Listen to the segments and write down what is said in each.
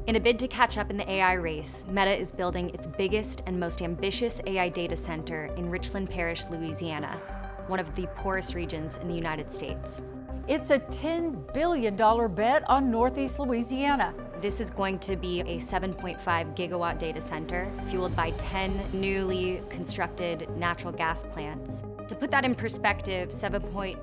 In a bid to catch up in the AI race, Meta is building its biggest and most ambitious AI data center in Richland Parish, Louisiana, one of the poorest regions in the United States. It's a $10 billion bet on Northeast Louisiana. This is going to be a 7.5 gigawatt data center fueled by 10 newly constructed natural gas plants. To put that in perspective, 7.5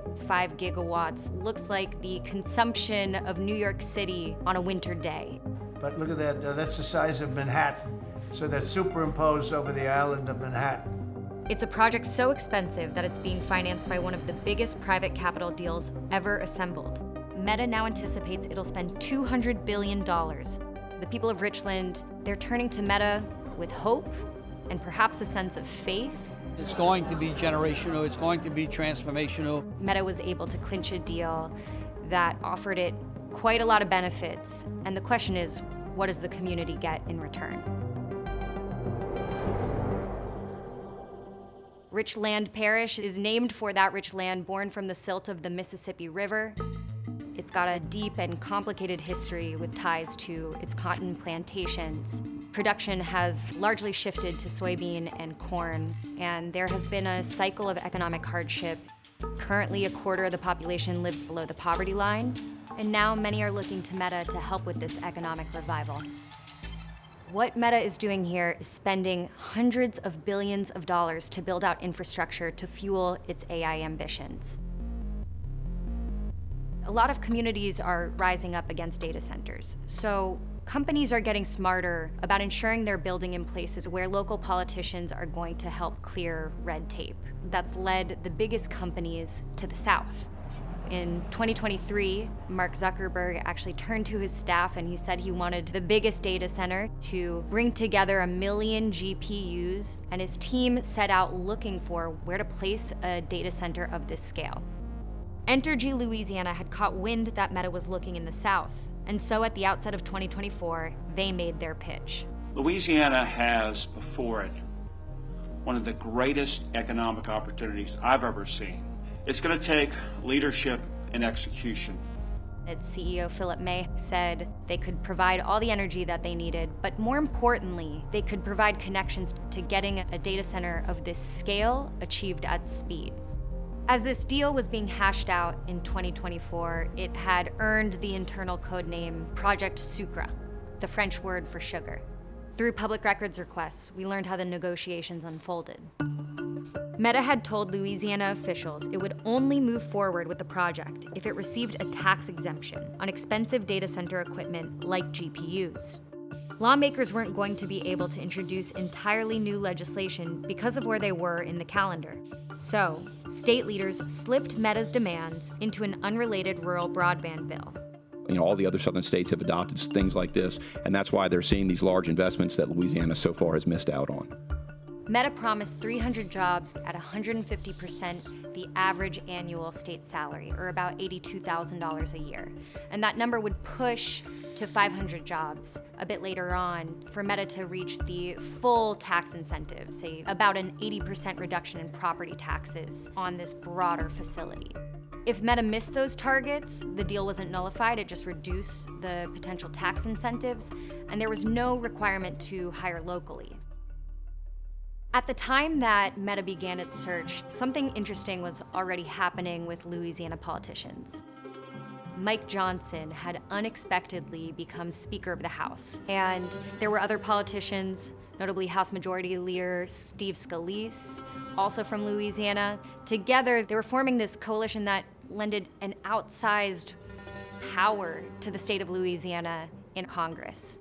gigawatts looks like the consumption of New York City on a winter day. But look at that, that's the size of Manhattan. So that's superimposed over the island of Manhattan. It's a project so expensive that it's being financed by one of the biggest private capital deals ever assembled. Meta now anticipates it'll spend $200 billion. The people of Richland, they're turning to Meta with hope and perhaps a sense of faith. It's going to be generational, it's going to be transformational. Meta was able to clinch a deal that offered it quite a lot of benefits. And the question is, what does the community get in return? Richland Parish is named for that rich land born from the silt of the Mississippi River. It's got a deep and complicated history with ties to its cotton plantations. Production has largely shifted to soybean and corn, and there has been a cycle of economic hardship. Currently, a quarter of the population lives below the poverty line, and now many are looking to Meta to help with this economic revival. What Meta is doing here is spending hundreds of billions of dollars to build out infrastructure to fuel its AI ambitions. A lot of communities are rising up against data centers, so companies are getting smarter about ensuring they're building in places where local politicians are going to help clear red tape. That's led the biggest companies to the south. In 2023, Mark Zuckerberg actually turned to his staff and he said he wanted the biggest data center to bring together 1 million GPUs, and his team set out looking for where to place a data center of this scale. Entergy Louisiana had caught wind that Meta was looking in the south, and so at the outset of 2024, they made their pitch. Louisiana has before it one of the greatest economic opportunities I've ever seen. It's going to take leadership and execution. Its CEO, Philip May, said they could provide all the energy that they needed, but more importantly, they could provide connections to getting a data center of this scale achieved at speed. As this deal was being hashed out in 2024, it had earned the internal codename Project Sucre, the French word for sugar. Through public records requests, we learned how the negotiations unfolded. Meta had told Louisiana officials it would only move forward with the project if it received a tax exemption on expensive data center equipment like GPUs. Lawmakers weren't going to be able to introduce entirely new legislation because of where they were in the calendar. So, state leaders slipped Meta's demands into an unrelated rural broadband bill. All the other southern states have adopted things like this, and that's why they're seeing these large investments that Louisiana so far has missed out on. Meta promised 300 jobs at 150% the average annual state salary, or about $82,000 a year. And that number would push to 500 jobs a bit later on for Meta to reach the full tax incentive, say about an 80% reduction in property taxes on this broader facility. If Meta missed those targets, the deal wasn't nullified, it just reduced the potential tax incentives, and there was no requirement to hire locally. At the time that Meta began its search, something interesting was already happening with Louisiana politicians. Mike Johnson had unexpectedly become Speaker of the House, and there were other politicians, notably House Majority Leader Steve Scalise, also from Louisiana. Together, they were forming this coalition that lended an outsized power to the state of Louisiana in Congress.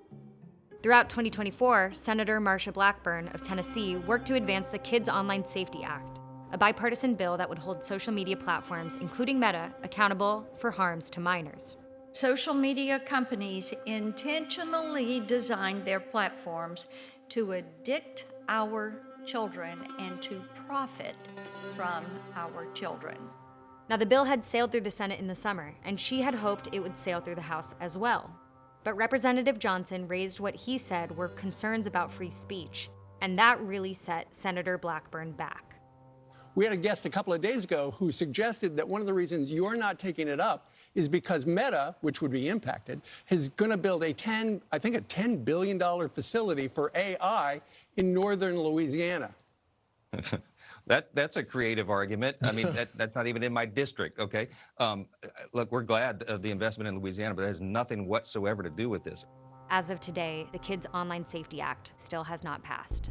Throughout 2024, Senator Marsha Blackburn of Tennessee worked to advance the Kids Online Safety Act, a bipartisan bill that would hold social media platforms, including Meta, accountable for harms to minors. Social media companies intentionally designed their platforms to addict our children and to profit from our children. Now, the bill had sailed through the Senate in the summer, and she had hoped it would sail through the House as well. But Representative Johnson raised what he said were concerns about free speech, and that really set Senator Blackburn back. We had a guest a couple of days ago who suggested that one of the reasons you're not taking it up is because Meta, which would be impacted, is going to build a $10 billion facility for AI in northern Louisiana. That's a creative argument. I mean, that's not even in my district, okay? Look, we're glad of the investment in Louisiana, but it has nothing whatsoever to do with this. As of today, the Kids Online Safety Act still has not passed.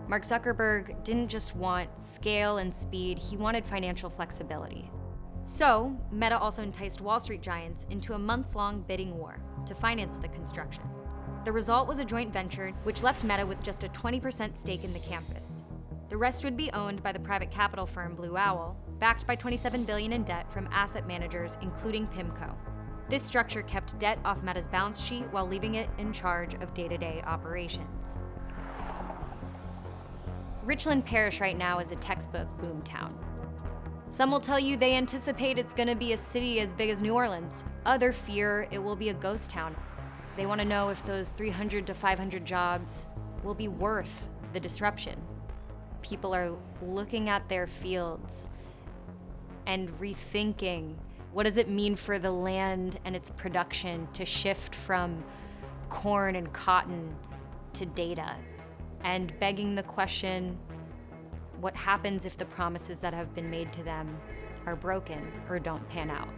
Mark Zuckerberg didn't just want scale and speed, he wanted financial flexibility. So, Meta also enticed Wall Street giants into a months-long bidding war to finance the construction. The result was a joint venture which left Meta with just a 20% stake in the campus. The rest would be owned by the private capital firm Blue Owl, backed by $27 billion in debt from asset managers, including PIMCO. This structure kept debt off Meta's balance sheet while leaving it in charge of day-to-day operations. Richland Parish right now is a textbook boomtown. Some will tell you they anticipate it's going to be a city as big as New Orleans. Others fear it will be a ghost town. They want to know if those 300 to 500 jobs will be worth the disruption. People are looking at their fields and rethinking, what does it mean for the land and its production to shift from corn and cotton to data? And begging the question, what happens if the promises that have been made to them are broken or don't pan out?